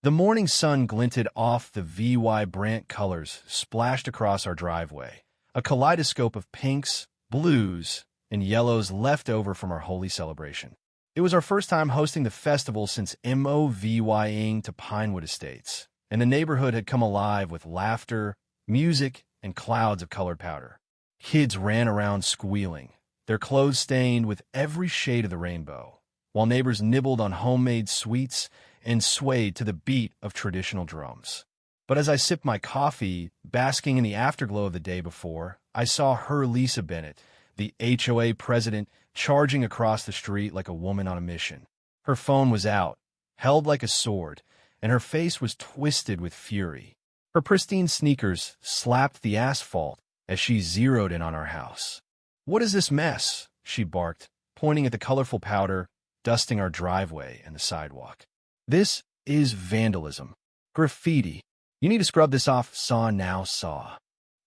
The morning sun glinted off the VY Brant colors splashed across our driveway, a kaleidoscope of pinks, blues, and yellows left over from our Holi celebration. It was our first time hosting the festival since moving to Pinewood Estates, and the neighborhood had come alive with laughter, music, and clouds of colored powder. Kids ran around squealing, their clothes stained with every shade of the rainbow, while neighbors nibbled on homemade sweets and swayed to the beat of traditional drums. But as I sipped my coffee, basking in the afterglow of the day before, I saw her Lisa Bennett, the HOA president, charging across the street like a woman on a mission. Her phone was out, held like a sword, and her face was twisted with fury. Her pristine sneakers slapped the asphalt as she zeroed in on our house. "What is this mess?" she barked, pointing at the colorful powder dusting our driveway and the sidewalk. "This is vandalism. Graffiti. You need to scrub this off, saw.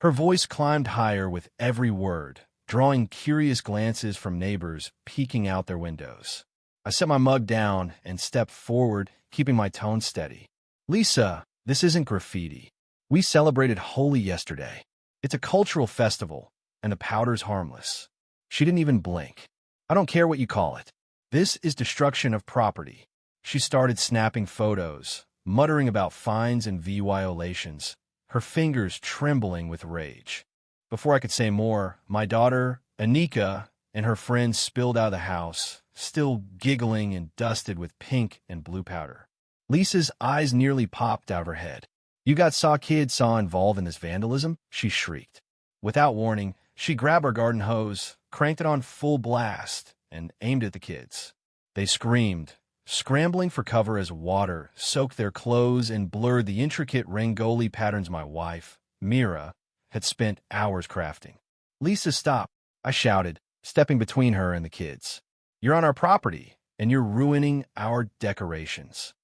Her voice climbed higher with every word, drawing curious glances from neighbors peeking out their windows. I set my mug down and stepped forward, keeping my tone steady. "Lisa, this isn't graffiti. We celebrated Holi yesterday. It's a cultural festival, and the powder's harmless." She didn't even blink. "I don't care what you call it. This is destruction of property." She started snapping photos, muttering about fines and violations, her fingers trembling with rage. Before I could say more, my daughter, Anika, and her friends spilled out of the house, still giggling and dusted with pink and blue powder. Lisa's eyes nearly popped out of her head. "You got kids involved in this vandalism?" she shrieked. Without warning, she grabbed our garden hose, cranked it on full blast, and aimed at the kids. They screamed, scrambling for cover as water soaked their clothes and blurred the intricate rangoli patterns my wife, Mira, had spent hours crafting. "Lisa, stop," I shouted, stepping between her and the kids. "You're on our property, and you're ruining our decorations."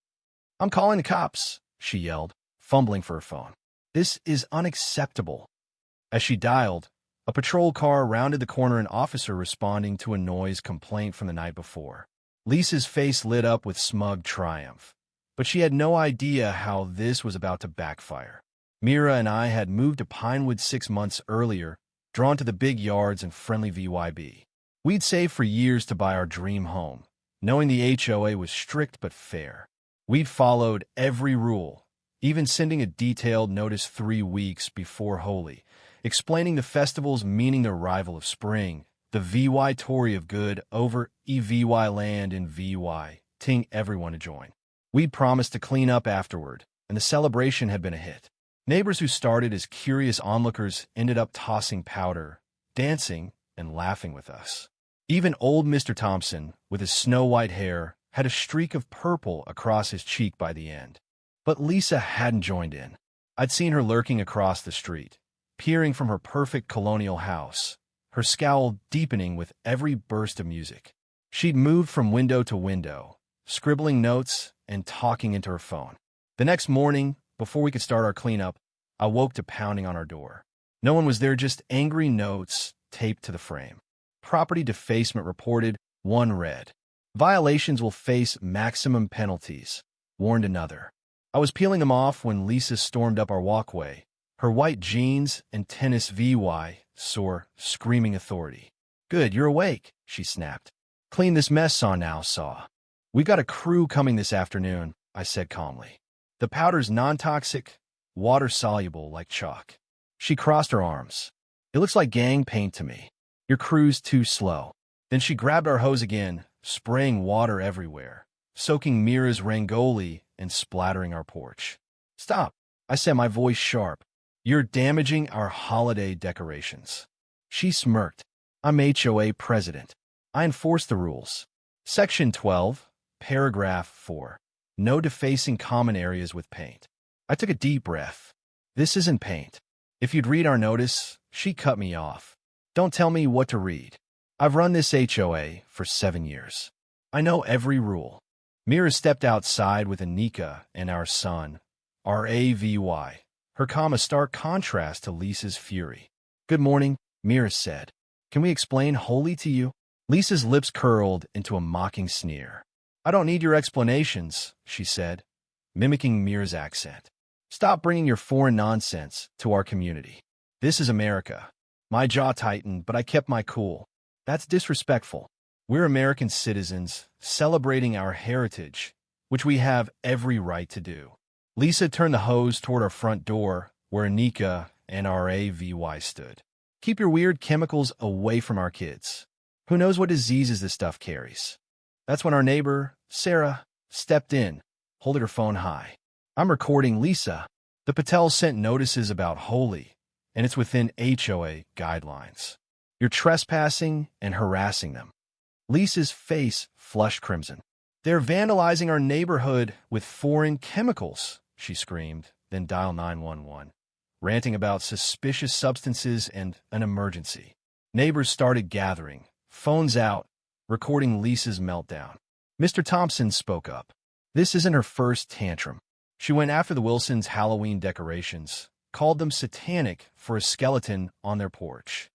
"I'm calling the cops," she yelled, fumbling for her phone. "This is unacceptable." As she dialed, a patrol car rounded the corner, an officer responding to a noise complaint from the night before. Lisa's face lit up with smug triumph, but she had no idea how this was about to backfire. Mira and I had moved to Pinewood 6 months earlier, drawn to the big yards and friendly VYB. We'd saved for years to buy our dream home, knowing the HOA was strict but fair. We'd followed every rule, even sending a detailed notice 3 weeks before Holi, explaining the festival's meaning, the arrival of spring, the VY Tory of good over EVY land in VY, ting everyone to join. We'd promised to clean up afterward, and the celebration had been a hit. Neighbors who started as curious onlookers ended up tossing powder, dancing, and laughing with us. Even old Mr. Thompson, with his snow-white hair, had a streak of purple across his cheek by the end. But Lisa hadn't joined in. I'd seen her lurking across the street, peering from her perfect colonial house, her scowl deepening with every burst of music. She'd moved from window to window, scribbling notes and talking into her phone. The next morning, before we could start our cleanup, I woke to pounding on our door. No one was there, just angry notes taped to the frame. Property defacement reported, one read. "Violations will face maximum penalties," warned another. I was peeling them off when Lisa stormed up our walkway, her white jeans and tennis VY sore, screaming authority. "Good, you're awake," she snapped. "Clean this mess, saw. We've got a crew coming this afternoon," I said calmly. "The powder's non-toxic, water-soluble like chalk." She crossed her arms. "It looks like gang paint to me. Your crew's too slow." Then she grabbed our hose again, spraying water everywhere, soaking Mira's rangoli and splattering our porch. "Stop," I said, my voice sharp. "You're damaging our holiday decorations." She smirked. "I'm HOA president. I enforce the rules. Section 12, paragraph 4. No defacing common areas with paint." I took a deep breath. This isn't paint. If you'd read our notice, she cut me off. "Don't tell me what to read. I've run this HOA for 7 years. I know every rule." Mira stepped outside with Anika and our son, RAVY, her calm a stark contrast to Lisa's fury. "Good morning," Mira said. "Can we explain Holi to you?" Lisa's lips curled into a mocking sneer. "I don't need your explanations," she said. mimicking Mira's accent. Stop bringing your foreign nonsense to our community. This is America. My jaw tightened, but I kept my cool. That's disrespectful. We're American citizens, celebrating our heritage, which we have every right to do. Lisa turned the hose toward our front door, where Anika and RAVY stood. Keep your weird chemicals away from our kids. Who knows what diseases this stuff carries? That's when our neighbor, Sarah, stepped in, holding her phone high. I'm recording, Lisa. The Patels sent notices about Holi, and it's within HOA guidelines. You're trespassing and harassing them. Lisa's face flushed crimson. They're vandalizing our neighborhood with foreign chemicals, she screamed, then dialed 911, ranting about suspicious substances and an emergency. Neighbors started gathering, phones out, recording Lisa's meltdown. Mr. Thompson spoke up. This isn't her first tantrum. She went after the Wilsons' Halloween decorations, called them satanic for a skeleton on their porch.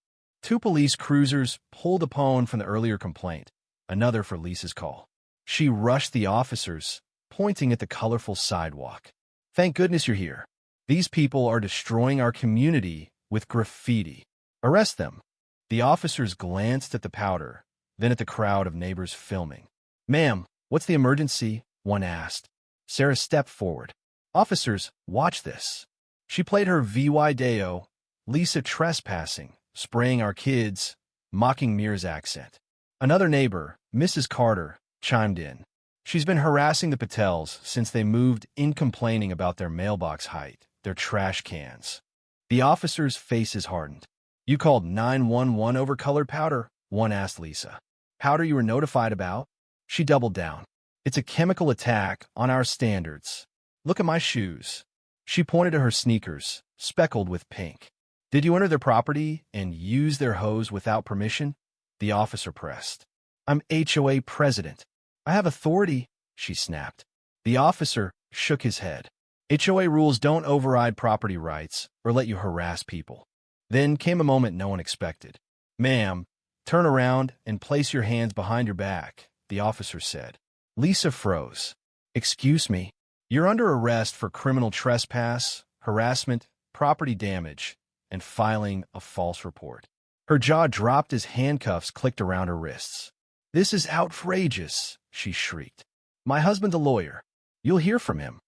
2 police cruisers pulled a phone from the earlier complaint, another for Lisa's call. She rushed the officers, pointing at the colorful sidewalk. Thank goodness you're here. These people are destroying our community with graffiti. Arrest them. The officers glanced at the powder, then at the crowd of neighbors filming. Ma'am, what's the emergency? One asked. Sarah stepped forward. Officers, watch this. She played her VY Deo, Lisa trespassing, spraying our kids, mocking Mira's accent. Another neighbor, Mrs. Carter, chimed in. She's been harassing the Patels since they moved in, complaining about their mailbox height, their trash cans. The officers' faces hardened. You called 911 over colored powder? One asked Lisa. Powder you were notified about? She doubled down. It's a chemical attack on our standards. Look at my shoes. She pointed to her sneakers, speckled with pink. Did you enter their property and use their hose without permission? The officer pressed. I'm HOA president. I have authority, she snapped. The officer shook his head. HOA rules don't override property rights or let you harass people. Then came a moment no one expected. Ma'am, turn around and place your hands behind your back, the officer said. Lisa froze. Excuse me. You're under arrest for criminal trespass, harassment, property damage, and filing a false report. Her jaw dropped as handcuffs clicked around her wrists. This is outrageous, she shrieked. My husband's a lawyer. You'll hear from him.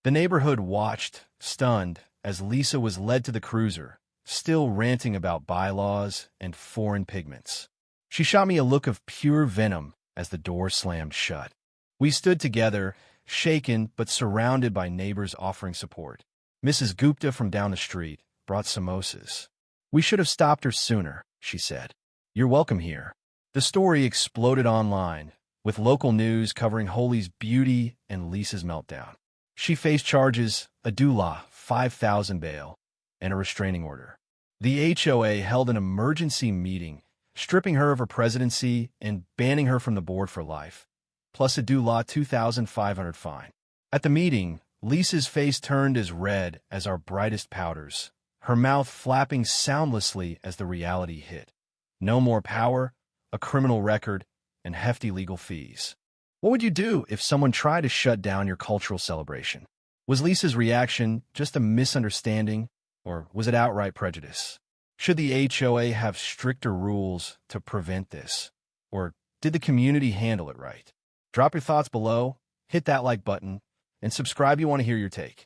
The neighborhood watched, stunned, as Lisa was led to the cruiser, still ranting about bylaws and foreign pigments. She shot me a look of pure venom as the door slammed shut. We stood together, shaken but surrounded by neighbors offering support. Mrs. Gupta from down the street brought samosas. We should have stopped her sooner, she said. You're welcome here. The story exploded online, with local news covering Holi's beauty and Lisa's meltdown. She faced charges, a doula, $5,000 bail, and a restraining order. The HOA held an emergency meeting, stripping her of her presidency and banning her from the board for life, plus a doula $2,500 fine. At the meeting, Lisa's face turned as red as our brightest powders, her mouth flapping soundlessly as the reality hit. No more power, a criminal record, and hefty legal fees. What would you do if someone tried to shut down your cultural celebration? Was Lisa's reaction just a misunderstanding, or was it outright prejudice? Should the HOA have stricter rules to prevent this, or did the community handle it right? Drop your thoughts below, hit that like button, and subscribe if you want to hear your take.